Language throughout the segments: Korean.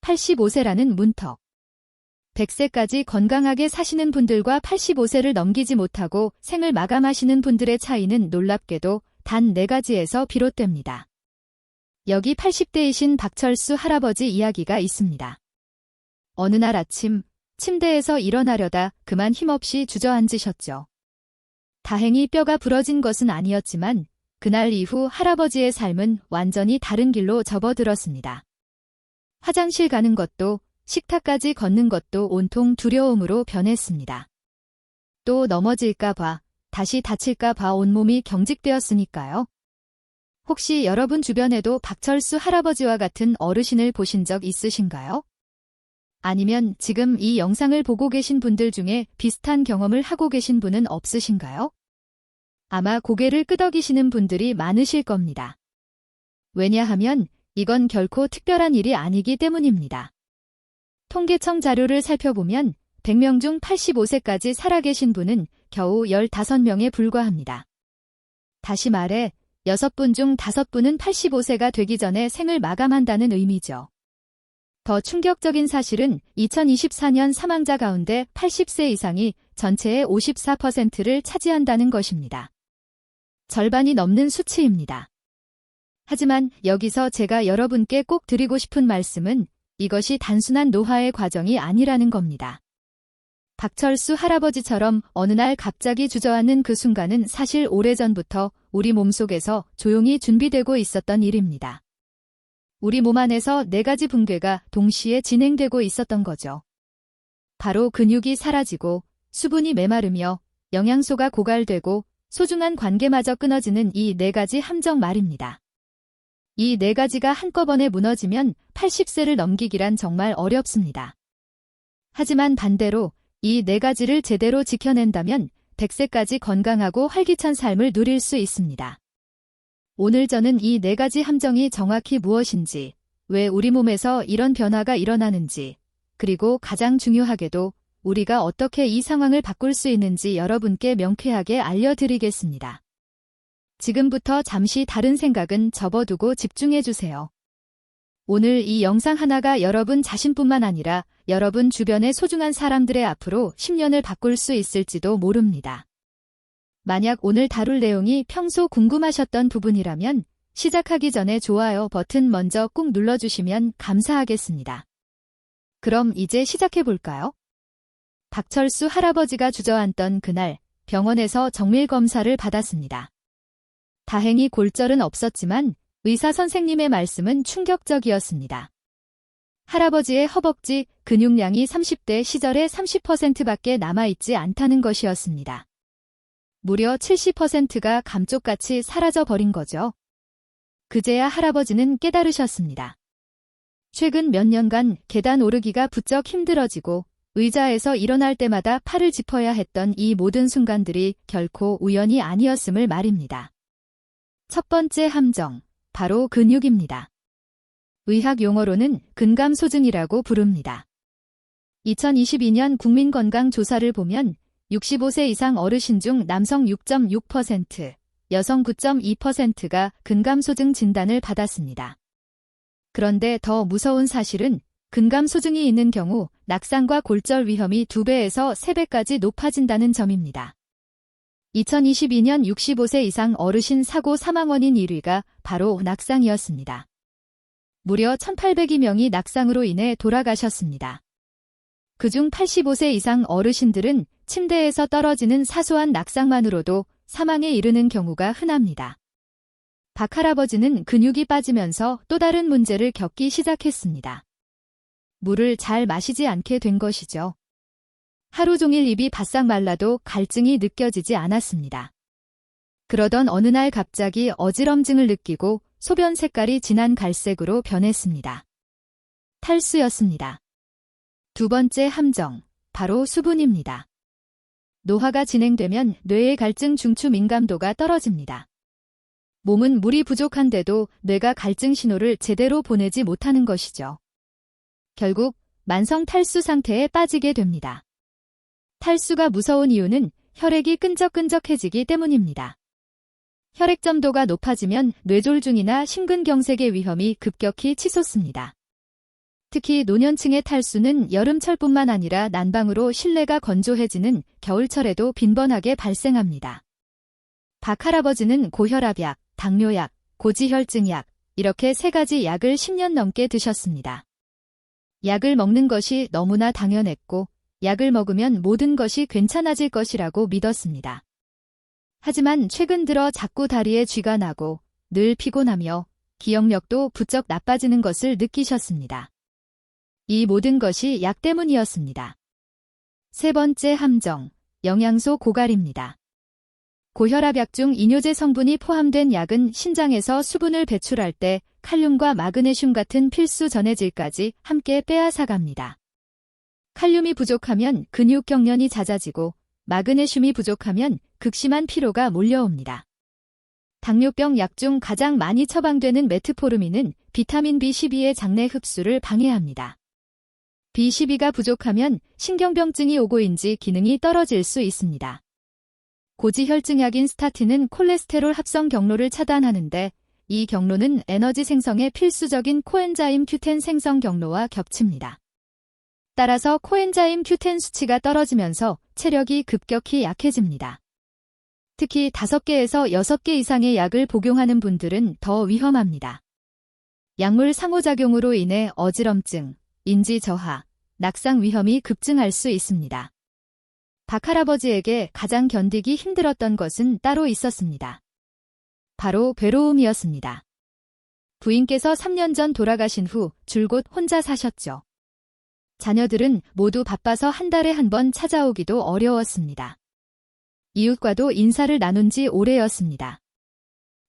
85세라는 문턱. 100세까지 건강하게 사시는 분들과 85세를 넘기지 못하고 생을 마감하시는 분들의 차이는 놀랍게도 단 4가지에서 비롯됩니다. 여기 80대이신 박철수 할아버지 이야기가 있습니다. 어느 날 아침 침대에서 일어나려다 그만 힘없이 주저앉으셨죠. 다행히 뼈가 부러진 것은 아니었지만 그날 이후 할아버지의 삶은 완전히 다른 길로 접어들었습니다. 화장실 가는 것도 식탁까지 걷는 것도 온통 두려움으로 변했습니다. 또 넘어질까봐, 다시 다칠까봐 온몸이 경직되었으니까요. 혹시 여러분 주변에도 박철수 할아버지와 같은 어르신을 보신 적 있으신가요? 아니면 지금 이 영상을 보고 계신 분들 중에 비슷한 경험을 하고 계신 분은 없으신가요? 아마 고개를 끄덕이시는 분들이 많으실 겁니다. 왜냐하면 이건 결코 특별한 일이 아니기 때문입니다. 통계청 자료를 살펴보면 100명 중 85세까지 살아계신 분은 겨우 15명에 불과합니다. 다시 말해 6분 중 5분은 85세가 되기 전에 생을 마감한다는 의미죠. 더 충격적인 사실은 2024년 사망자 가운데 80세 이상이 전체의 54%를 차지한다는 것입니다. 절반이 넘는 수치입니다. 하지만 여기서 제가 여러분께 꼭 드리고 싶은 말씀은 이것이 단순한 노화의 과정이 아니라는 겁니다. 박철수 할아버지처럼 어느 날 갑자기 주저앉는 그 순간은 사실 오래전부터 우리 몸속에서 조용히 준비되고 있었던 일입니다. 우리 몸 안에서 4가지 붕괴가 동시에 진행되고 있었던 거죠. 바로 근육이 사라지고 수분이 메마르며 영양소가 고갈되고 소중한 관계마저 끊어지는 이 4가지 함정 말입니다. 이 4가지가 한꺼번에 무너지면 80세를 넘기기란 정말 어렵습니다. 하지만 반대로 이 4가지를 제대로 지켜낸다면 100세까지 건강하고 활기찬 삶을 누릴 수 있습니다. 오늘 저는 이 4가지 함정이 정확히 무엇인지, 왜 우리 몸에서 이런 변화가 일어나는지, 그리고 가장 중요하게도 우리가 어떻게 이 상황을 바꿀 수 있는지 여러분께 명쾌하게 알려드리겠습니다. 지금부터 잠시 다른 생각은 접어두고 집중해주세요. 오늘 이 영상 하나가 여러분 자신뿐만 아니라 여러분 주변의 소중한 사람들의 앞으로 10년을 바꿀 수 있을지도 모릅니다. 만약 오늘 다룰 내용이 평소 궁금하셨던 부분이라면 시작하기 전에 좋아요 버튼 먼저 꾹 눌러주시면 감사하겠습니다. 그럼 이제 시작해볼까요? 박철수 할아버지가 주저앉던 그날 병원에서 정밀 검사를 받았습니다. 다행히 골절은 없었지만 의사 선생님의 말씀은 충격적이었습니다. 할아버지의 허벅지 근육량이 30대 시절의 30%밖에 남아있지 않다는 것이었습니다. 무려 70%가 감쪽같이 사라져버린 거죠. 그제야 할아버지는 깨달으셨습니다. 최근 몇 년간 계단 오르기가 부쩍 힘들어지고 의자에서 일어날 때마다 팔을 짚어야 했던 이 모든 순간들이 결코 우연이 아니었음을 말입니다. 첫 번째 함정, 바로 근육입니다. 의학 용어로는 근감소증이라고 부릅니다. 2022년 국민건강조사를 보면 65세 이상 어르신 중 남성 6.6%, 여성 9.2%가 근감소증 진단을 받았습니다. 그런데 더 무서운 사실은 근감소증이 있는 경우 낙상과 골절 위험이 2배에서 3배까지 높아진다는 점입니다. 2022년 65세 이상 어르신 사고 사망 원인 1위가 바로 낙상이었습니다. 무려 1,800여 명이 낙상으로 인해 돌아가셨습니다. 그중 85세 이상 어르신들은 침대에서 떨어지는 사소한 낙상만으로도 사망에 이르는 경우가 흔합니다. 박 할아버지는 근육이 빠지면서 또 다른 문제를 겪기 시작했습니다. 물을 잘 마시지 않게 된 것이죠. 하루 종일 입이 바싹 말라도 갈증이 느껴지지 않았습니다. 그러던 어느 날 갑자기 어지럼증을 느끼고 소변 색깔이 진한 갈색으로 변했습니다. 탈수였습니다. 두 번째 함정, 바로 수분입니다. 노화가 진행되면 뇌의 갈증 중추 민감도가 떨어집니다. 몸은 물이 부족한데도 뇌가 갈증 신호를 제대로 보내지 못하는 것이죠. 결국 만성 탈수 상태에 빠지게 됩니다. 탈수가 무서운 이유는 혈액이 끈적끈적해지기 때문입니다. 혈액점도가 높아지면 뇌졸중이나 심근경색의 위험이 급격히 치솟습니다. 특히 노년층의 탈수는 여름철뿐만 아니라 난방으로 실내가 건조해지는 겨울철에도 빈번하게 발생합니다. 박할아버지는 고혈압약, 당뇨약, 고지혈증약, 이렇게 3가지 약을 10년 넘게 드셨습니다. 약을 먹는 것이 너무나 당연했고, 약을 먹으면 모든 것이 괜찮아질 것이라고 믿었습니다. 하지만 최근 들어 자꾸 다리에 쥐가 나고 늘 피곤하며 기억력도 부쩍 나빠지는 것을 느끼셨습니다. 이 모든 것이 약 때문이었습니다. 3번째 함정, 영양소 고갈입니다. 고혈압약 중 이뇨제 성분이 포함된 약은 신장에서 수분을 배출할 때 칼륨과 마그네슘 같은 필수 전해질까지 함께 빼앗아갑니다. 칼륨이 부족하면 근육 경련이 잦아지고 마그네슘이 부족하면 극심한 피로가 몰려옵니다. 당뇨병 약 중 가장 많이 처방되는 메트포르민은 비타민 B12의 장내 흡수를 방해합니다. B12가 부족하면 신경병증이 오고인지 기능이 떨어질 수 있습니다. 고지혈증약인 스타틴은 콜레스테롤 합성 경로를 차단하는데 이 경로는 에너지 생성의 필수적인 코엔자임 Q10 생성 경로와 겹칩니다. 따라서 코엔자임 Q10 수치가 떨어지면서 체력이 급격히 약해집니다. 특히 5개에서 6개 이상의 약을 복용하는 분들은 더 위험합니다. 약물 상호작용으로 인해 어지럼증, 인지 저하, 낙상 위험이 급증할 수 있습니다. 박할아버지에게 가장 견디기 힘들었던 것은 따로 있었습니다. 바로 괴로움이었습니다. 부인께서 3년 전 돌아가신 후 줄곧 혼자 사셨죠. 자녀들은 모두 바빠서 한 달에 한 번 찾아오기도 어려웠습니다. 이웃과도 인사를 나눈 지 오래였습니다.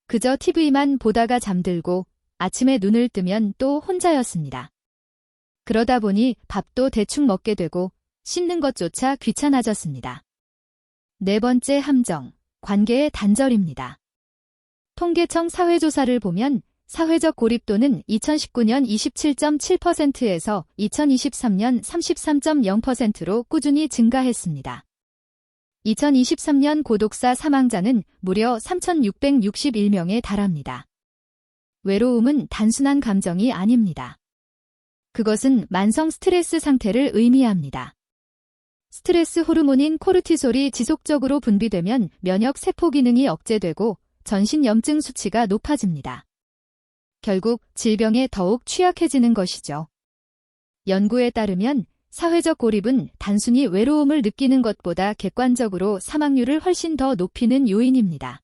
그저 TV만 보다가 잠들고 아침에 눈을 뜨면 또 혼자였습니다. 그러다 보니 밥도 대충 먹게 되고 씻는 것조차 귀찮아졌습니다. 4번째 함정, 관계의 단절입니다. 통계청 사회조사를 보면 사회적 고립도는 2019년 27.7%에서 2023년 33.0%로 꾸준히 증가했습니다. 2023년 고독사 사망자는 무려 3,661명에 달합니다. 외로움은 단순한 감정이 아닙니다. 그것은 만성 스트레스 상태를 의미합니다. 스트레스 호르몬인 코르티솔이 지속적으로 분비되면 면역 세포 기능이 억제되고 전신 염증 수치가 높아집니다. 결국 질병에 더욱 취약해지는 것이죠. 연구에 따르면 사회적 고립은 단순히 외로움을 느끼는 것보다 객관적으로 사망률을 훨씬 더 높이는 요인입니다.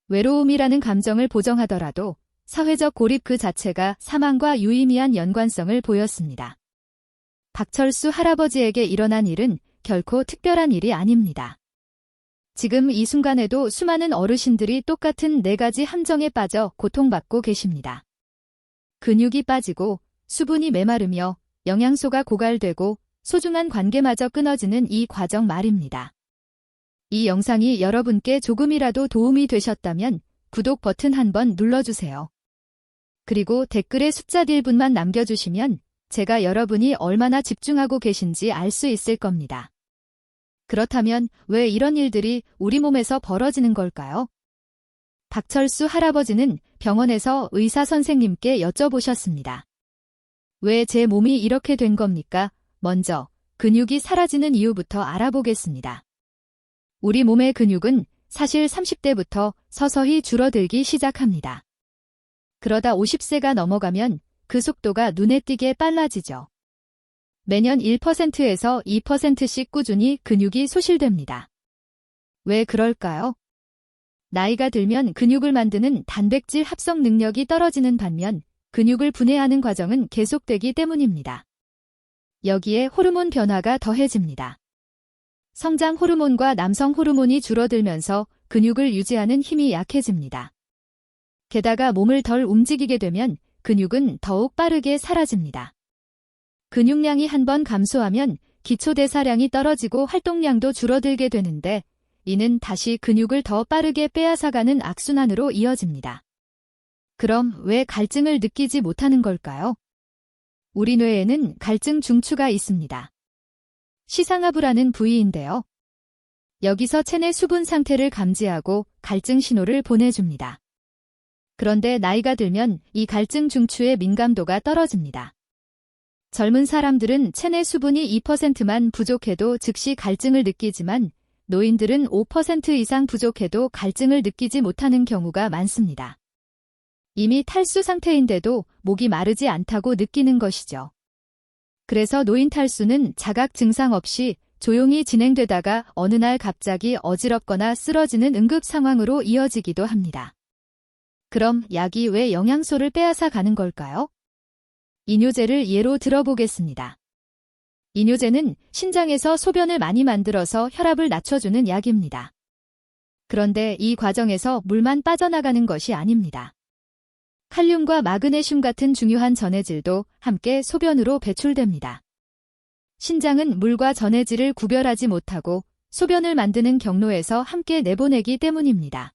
외로움이라는 감정을 보정하더라도 사회적 고립 그 자체가 사망과 유의미한 연관성을 보였습니다. 박철수 할아버지에게 일어난 일은 결코 특별한 일이 아닙니다. 지금 이 순간에도 수많은 어르신들이 똑같은 4가지 함정에 빠져 고통받고 계십니다. 근육이 빠지고 수분이 메마르며 영양소가 고갈되고 소중한 관계마저 끊어지는 이 과정 말입니다. 이 영상이 여러분께 조금이라도 도움이 되셨다면 구독 버튼 한번 눌러주세요. 그리고 댓글에 숫자 1분만 남겨주시면 제가 여러분이 얼마나 집중하고 계신지 알 수 있을 겁니다. 그렇다면 왜 이런 일들이 우리 몸에서 벌어지는 걸까요? 박철수 할아버지는 병원에서 의사 선생님께 여쭤보셨습니다. 왜 제 몸이 이렇게 된 겁니까? 먼저 근육이 사라지는 이유부터 알아보겠습니다. 우리 몸의 근육은 사실 30대부터 서서히 줄어들기 시작합니다. 그러다 50세가 넘어가면 그 속도가 눈에 띄게 빨라지죠. 매년 1%에서 2%씩 꾸준히 근육이 소실됩니다. 왜 그럴까요? 나이가 들면 근육을 만드는 단백질 합성 능력이 떨어지는 반면 근육을 분해하는 과정은 계속되기 때문입니다. 여기에 호르몬 변화가 더해집니다. 성장 호르몬과 남성 호르몬이 줄어들면서 근육을 유지하는 힘이 약해집니다. 게다가 몸을 덜 움직이게 되면 근육은 더욱 빠르게 사라집니다. 근육량이 한번 감소하면 기초대사량이 떨어지고 활동량도 줄어들게 되는데 이는 다시 근육을 더 빠르게 빼앗아가는 악순환으로 이어집니다. 그럼 왜 갈증을 느끼지 못하는 걸까요? 우리 뇌에는 갈증 중추가 있습니다. 시상하부라는 부위인데요. 여기서 체내 수분 상태를 감지하고 갈증 신호를 보내줍니다. 그런데 나이가 들면 이 갈증 중추의 민감도가 떨어집니다. 젊은 사람들은 체내 수분이 2%만 부족해도 즉시 갈증을 느끼지만 노인들은 5% 이상 부족해도 갈증을 느끼지 못하는 경우가 많습니다. 이미 탈수 상태인데도 목이 마르지 않다고 느끼는 것이죠. 그래서 노인 탈수는 자각 증상 없이 조용히 진행되다가 어느 날 갑자기 어지럽거나 쓰러지는 응급 상황으로 이어지기도 합니다. 그럼 약이 왜 영양소를 빼앗아 가는 걸까요? 이뇨제를 예로 들어보겠습니다. 이뇨제는 신장에서 소변을 많이 만들어서 혈압을 낮춰주는 약입니다. 그런데 이 과정에서 물만 빠져나가는 것이 아닙니다. 칼륨과 마그네슘 같은 중요한 전해질도 함께 소변으로 배출됩니다. 신장은 물과 전해질을 구별하지 못하고 소변을 만드는 경로에서 함께 내보내기 때문입니다.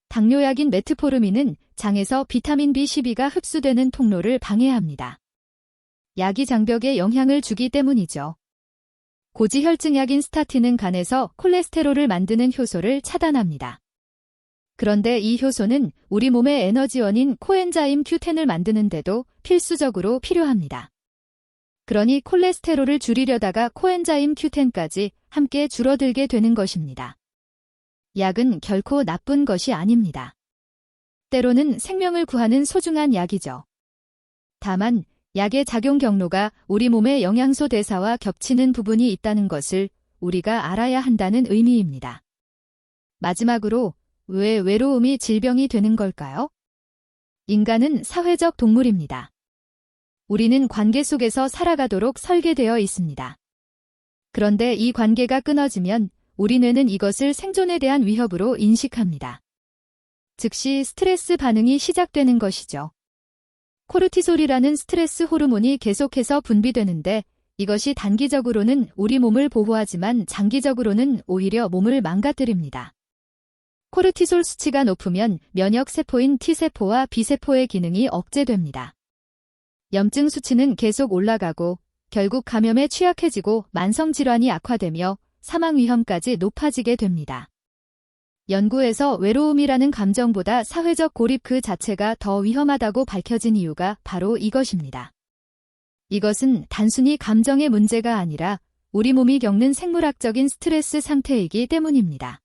당뇨약인 메트포르민은 장에서 비타민 B12가 흡수되는 통로를 방해합니다. 약이 장벽에 영향을 주기 때문이죠. 고지혈증약인 스타틴은 간에서 콜레스테롤을 만드는 효소를 차단합니다. 그런데 이 효소는 우리 몸의 에너지원인 코엔자임 Q10을 만드는데도 필수적으로 필요합니다. 그러니 콜레스테롤을 줄이려다가 코엔자임 Q10까지 함께 줄어들게 되는 것입니다. 약은 결코 나쁜 것이 아닙니다. 때로는 생명을 구하는 소중한 약이죠. 다만 약의 작용 경로가 우리 몸의 영양소 대사와 겹치는 부분이 있다는 것을 우리가 알아야 한다는 의미입니다. 마지막으로 왜 외로움이 질병이 되는 걸까요? 인간은 사회적 동물입니다. 우리는 관계 속에서 살아가도록 설계되어 있습니다. 그런데 이 관계가 끊어지면 우리 뇌는 이것을 생존에 대한 위협으로 인식합니다. 즉시 스트레스 반응이 시작되는 것이죠. 코르티솔이라는 스트레스 호르몬이 계속해서 분비되는데 이것이 단기적으로는 우리 몸을 보호하지만 장기적으로는 오히려 몸을 망가뜨립니다. 코르티솔 수치가 높으면 면역세포인 T세포와 B세포의 기능이 억제됩니다. 염증 수치는 계속 올라가고 결국 감염에 취약해지고 만성질환이 악화되며 사망 위험까지 높아지게 됩니다. 연구에서 외로움이라는 감정보다 사회적 고립 그 자체가 더 위험하다고 밝혀진 이유가 바로 이것입니다. 이것은 단순히 감정의 문제가 아니라 우리 몸이 겪는 생물학적인 스트레스 상태이기 때문입니다.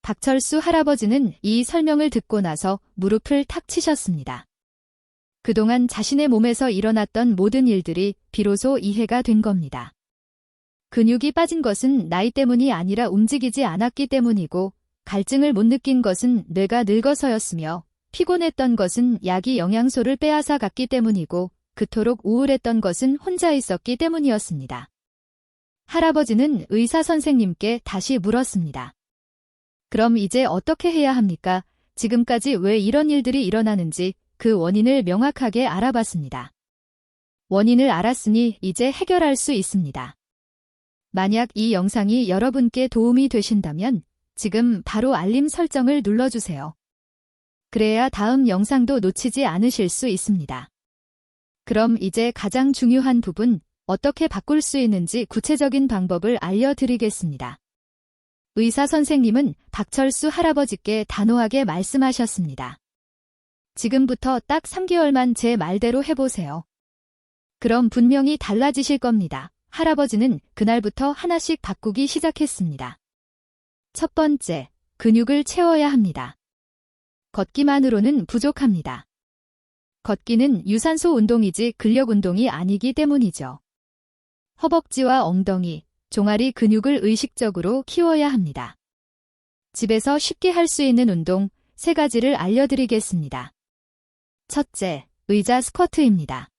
박철수 할아버지는 이 설명을 듣고 나서 무릎을 탁 치셨습니다. 그동안 자신의 몸에서 일어났던 모든 일들이 비로소 이해가 된 겁니다. 근육이 빠진 것은 나이 때문이 아니라 움직이지 않았기 때문이고 갈증을 못 느낀 것은 뇌가 늙어서였으며 피곤했던 것은 약이 영양소를 빼앗아 갔기 때문이고 그토록 우울했던 것은 혼자 있었기 때문이었습니다. 할아버지는 의사 선생님께 다시 물었습니다. 그럼 이제 어떻게 해야 합니까? 지금까지 왜 이런 일들이 일어나는지 그 원인을 명확하게 알아봤습니다. 원인을 알았으니 이제 해결할 수 있습니다. 만약 이 영상이 여러분께 도움이 되신다면 지금 바로 알림 설정을 눌러주세요. 그래야 다음 영상도 놓치지 않으실 수 있습니다. 그럼 이제 가장 중요한 부분, 어떻게 바꿀 수 있는지 구체적인 방법을 알려드리겠습니다. 의사 선생님은 박철수 할아버지께 단호하게 말씀하셨습니다. 지금부터 딱 3개월만 제 말대로 해보세요. 그럼 분명히 달라지실 겁니다. 할아버지는 그날부터 하나씩 바꾸기 시작했습니다. 첫 번째, 근육을 채워야 합니다. 걷기만으로는 부족합니다. 걷기는 유산소 운동이지 근력 운동이 아니기 때문이죠. 허벅지와 엉덩이, 종아리 근육을 의식적으로 키워야 합니다. 집에서 쉽게 할 수 있는 운동 3가지를 알려드리겠습니다. 첫째, 의자 스쿼트입니다.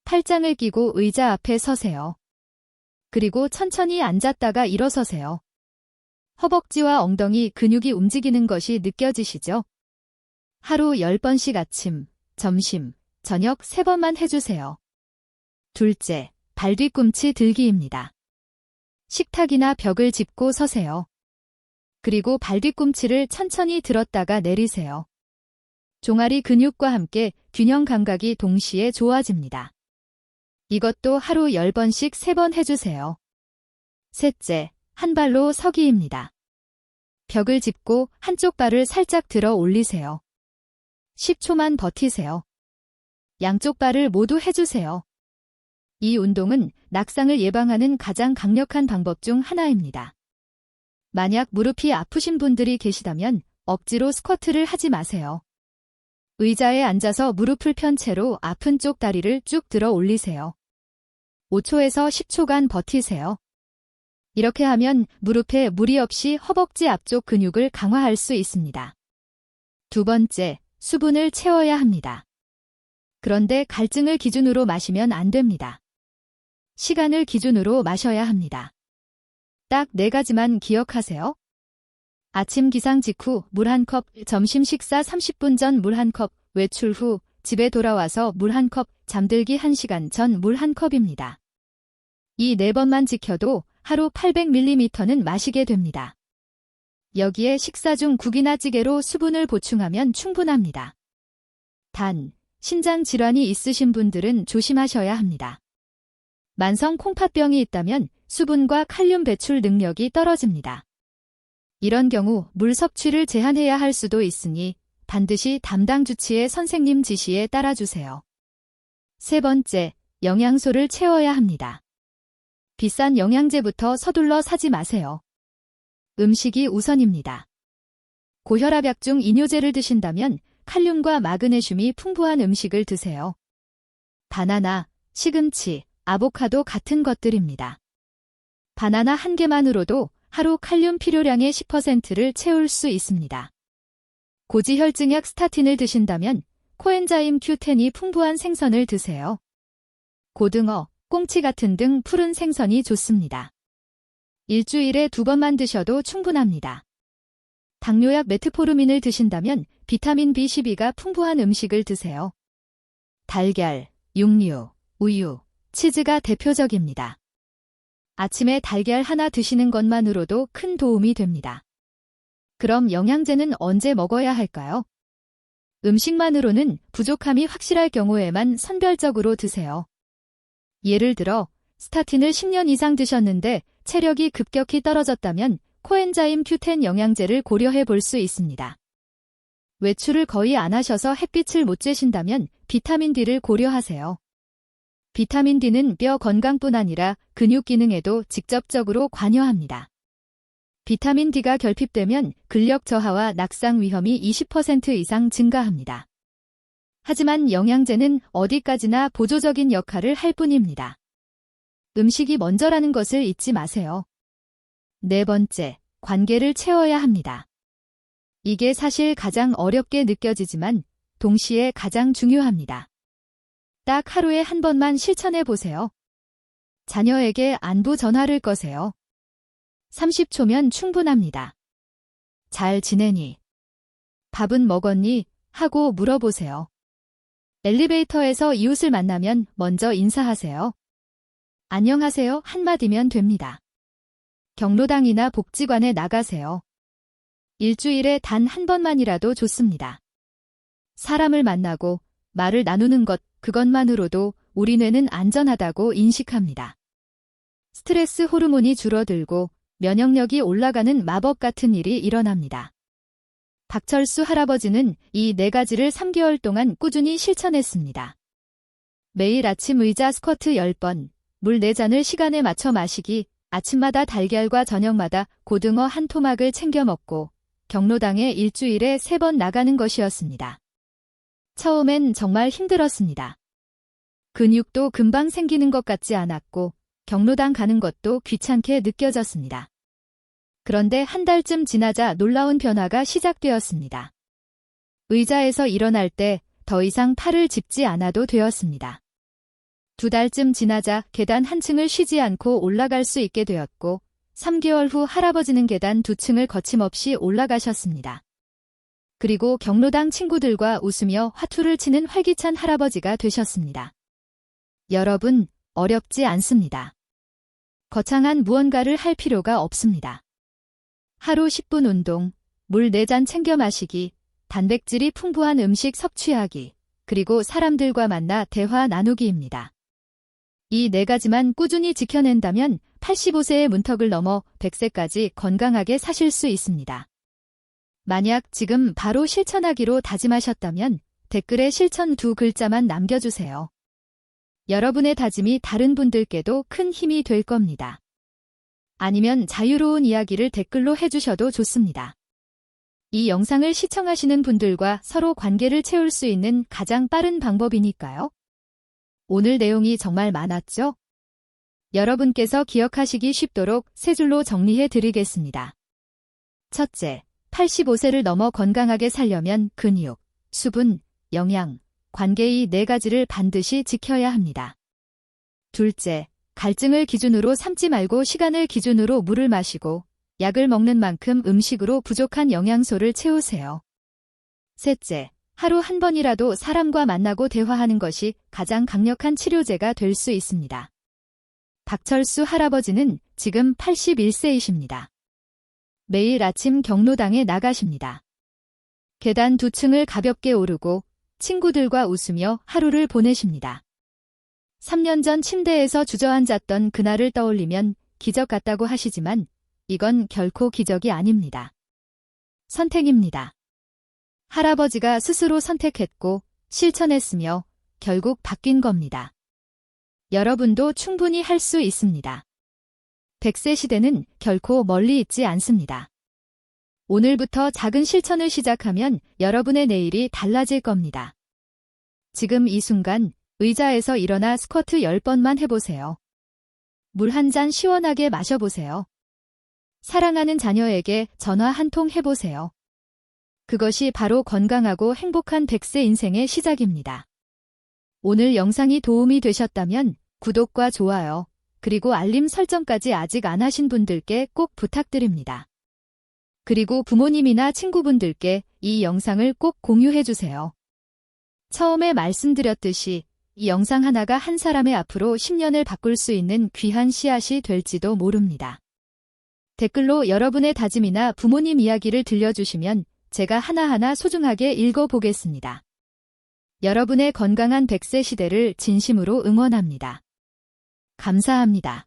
팔짱을 끼고 의자 앞에 서세요. 그리고 천천히 앉았다가 일어서세요. 허벅지와 엉덩이 근육이 움직이는 것이 느껴지시죠? 하루 10번씩 아침, 점심, 저녁 3번만 해주세요. 둘째, 발 뒤꿈치 들기입니다. 식탁이나 벽을 짚고 서세요. 그리고 발 뒤꿈치를 천천히 들었다가 내리세요. 종아리 근육과 함께 균형 감각이 동시에 좋아집니다. 이것도 하루 10번씩 3번 해주세요. 셋째, 한 발로 서기입니다. 벽을 짚고 한쪽 발을 살짝 들어 올리세요. 10초만 버티세요. 양쪽 발을 모두 해주세요. 이 운동은 낙상을 예방하는 가장 강력한 방법 중 하나입니다. 만약 무릎이 아프신 분들이 계시다면 억지로 스쿼트를 하지 마세요. 의자에 앉아서 무릎을 편 채로 아픈 쪽 다리를 쭉 들어 올리세요. 5초에서 10초간 버티세요. 이렇게 하면 무릎에 무리 없이 허벅지 앞쪽 근육을 강화할 수 있습니다. 두 번째, 수분을 채워야 합니다. 그런데 갈증을 기준으로 마시면 안 됩니다. 시간을 기준으로 마셔야 합니다. 딱 4가지만 기억하세요. 아침 기상 직후 물 1컵, 점심 식사 30분 전 물 1컵, 외출 후 집에 돌아와서 물 1컵, 잠들기 1시간 전 물 1컵입니다. 이 4번만 지켜도 하루 800ml는 마시게 됩니다. 여기에 식사 중 국이나 찌개로 수분을 보충하면 충분합니다. 단, 신장 질환이 있으신 분들은 조심하셔야 합니다. 만성 콩팥병이 있다면 수분과 칼륨 배출 능력이 떨어집니다. 이런 경우 물 섭취를 제한해야 할 수도 있으니 반드시 담당 주치의 선생님 지시에 따라주세요. 세 번째, 영양소를 채워야 합니다. 비싼 영양제부터 서둘러 사지 마세요. 음식이 우선입니다. 고혈압약 이뇨제를 드신다면 칼륨과 마그네슘이 풍부한 음식을 드세요. 바나나, 시금치, 아보카도 같은 것들입니다. 바나나 1개만으로도 하루 칼륨 필요량의 10%를 채울 수 있습니다. 고지혈증약 스타틴을 드신다면 코엔자임 Q10이 풍부한 생선을 드세요. 고등어, 꽁치 같은 등 푸른 생선이 좋습니다. 일주일에 2번만 드셔도 충분합니다. 당뇨약 메트포르민을 드신다면 비타민 B12가 풍부한 음식을 드세요. 달걀, 육류, 우유, 치즈가 대표적입니다. 아침에 달걀 하나 드시는 것만으로도 큰 도움이 됩니다. 그럼 영양제는 언제 먹어야 할까요? 음식만으로는 부족함이 확실할 경우에만 선별적으로 드세요. 예를 들어 스타틴을 10년 이상 드셨는데 체력이 급격히 떨어졌다면 코엔자임 Q10 영양제를 고려해 볼 수 있습니다. 외출을 거의 안 하셔서 햇빛을 못 쬐신다면 비타민 D를 고려하세요. 비타민 D는 뼈 건강뿐 아니라 근육 기능에도 직접적으로 관여합니다. 비타민 D가 결핍되면 근력 저하와 낙상 위험이 20% 이상 증가합니다. 하지만 영양제는 어디까지나 보조적인 역할을 할 뿐입니다. 음식이 먼저라는 것을 잊지 마세요. 네 번째, 관계를 채워야 합니다. 이게 사실 가장 어렵게 느껴지지만 동시에 가장 중요합니다. 딱 하루에 한 번만 실천해 보세요. 자녀에게 안부 전화를 거세요. 30초면 충분합니다. 잘 지내니? 밥은 먹었니? 하고 물어보세요. 엘리베이터에서 이웃을 만나면 먼저 인사하세요. 안녕하세요 한마디면 됩니다. 경로당이나 복지관에 나가세요. 일주일에 단 한 번만이라도 좋습니다. 사람을 만나고 말을 나누는 것, 그것만으로도 우리 뇌는 안전하다고 인식합니다. 스트레스 호르몬이 줄어들고 면역력이 올라가는 마법 같은 일이 일어납니다. 박철수 할아버지는 이 4가지를 3개월 동안 꾸준히 실천했습니다. 매일 아침 의자 스쿼트 10번, 물 4잔을 시간에 맞춰 마시기, 아침마다 달걀과 저녁마다 고등어 한 토막을 챙겨 먹고 경로당에 일주일에 3번 나가는 것이었습니다. 처음엔 정말 힘들었습니다. 근육도 금방 생기는 것 같지 않았고 경로당 가는 것도 귀찮게 느껴졌습니다. 그런데 한 달쯤 지나자 놀라운 변화가 시작되었습니다. 의자에서 일어날 때 더 이상 팔을 짚지 않아도 되었습니다. 2달쯤 지나자 계단 한 층을 쉬지 않고 올라갈 수 있게 되었고 3개월 후 할아버지는 계단 2층을 거침없이 올라가셨습니다. 그리고 경로당 친구들과 웃으며 화투를 치는 활기찬 할아버지가 되셨습니다. 여러분, 어렵지 않습니다. 거창한 무언가를 할 필요가 없습니다. 하루 10분 운동, 물 4잔 챙겨 마시기, 단백질이 풍부한 음식 섭취하기, 그리고 사람들과 만나 대화 나누기입니다. 이 4가지만 꾸준히 지켜낸다면 85세의 문턱을 넘어 100세까지 건강하게 사실 수 있습니다. 만약 지금 바로 실천하기로 다짐하셨다면 댓글에 실천 2글자만 남겨주세요. 여러분의 다짐이 다른 분들께도 큰 힘이 될 겁니다. 아니면 자유로운 이야기를 댓글로 해주셔도 좋습니다. 이 영상을 시청하시는 분들과 서로 관계를 채울 수 있는 가장 빠른 방법이니까요. 오늘 내용이 정말 많았죠? 여러분께서 기억하시기 쉽도록 세 줄로 정리해 드리겠습니다. 첫째, 85세를 넘어 건강하게 살려면 근육, 수분, 영양, 관계 이 4가지를 반드시 지켜야 합니다. 둘째, 갈증을 기준으로 삼지 말고 시간을 기준으로 물을 마시고 약을 먹는 만큼 음식으로 부족한 영양소를 채우세요. 셋째, 하루 한 번이라도 사람과 만나고 대화하는 것이 가장 강력한 치료제가 될 수 있습니다. 박철수 할아버지는 지금 81세이십니다. 매일 아침 경로당에 나가십니다. 계단 2층을 가볍게 오르고 친구들과 웃으며 하루를 보내십니다. 3년 전 침대에서 주저앉았던 그날을 떠올리면 기적 같다고 하시지만 이건 결코 기적이 아닙니다. 선택입니다. 할아버지가 스스로 선택했고 실천했으며 결국 바뀐 겁니다. 여러분도 충분히 할 수 있습니다. 100세 시대는 결코 멀리 있지 않습니다. 오늘부터 작은 실천을 시작하면 여러분의 내일이 달라질 겁니다. 지금 이 순간 의자에서 일어나 스쿼트 10번만 해보세요. 물 한 잔 시원하게 마셔보세요. 사랑하는 자녀에게 전화 한 통 해보세요. 그것이 바로 건강하고 행복한 100세 인생의 시작입니다. 오늘 영상이 도움이 되셨다면 구독과 좋아요, 그리고 알림 설정까지 아직 안 하신 분들께 꼭 부탁드립니다. 그리고 부모님이나 친구분들께 이 영상을 꼭 공유해주세요. 처음에 말씀드렸듯이 이 영상 하나가 한 사람의 앞으로 10년을 바꿀 수 있는 귀한 씨앗이 될지도 모릅니다. 댓글로 여러분의 다짐이나 부모님 이야기를 들려주시면 제가 하나하나 소중하게 읽어보겠습니다. 여러분의 건강한 100세 시대를 진심으로 응원합니다. 감사합니다.